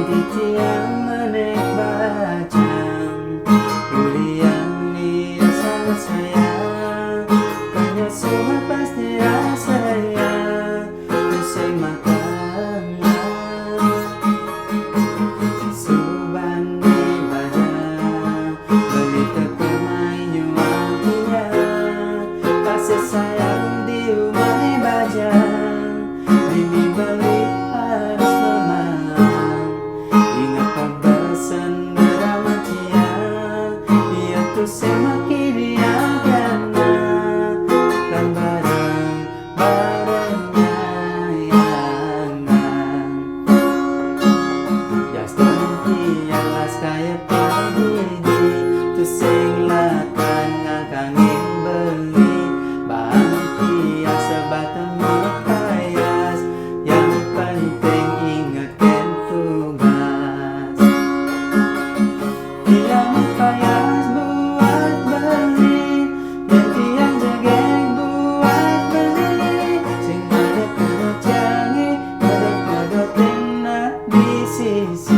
Itiang menek bajang Kuliah dia sangat sayang Kanya semua pasti rasanya Usai makan Suban di bajang Beli kekumai nyuang dia Kasih sayang di rumah bajang Bibi beli harus memang Ingat pembahasan beramatia Dia tuh semakin dia karena Dan bareng-barengnya yangan Justin yang las kayak pagi Tuh sing lakan ngangkangin beli Bahan yang sebatang mekayas Yang penting ingatkan tugas Dia mekayas buat beli Dan dia jageng buat beli Sing ada kerjangi Ada-ada tena di sisi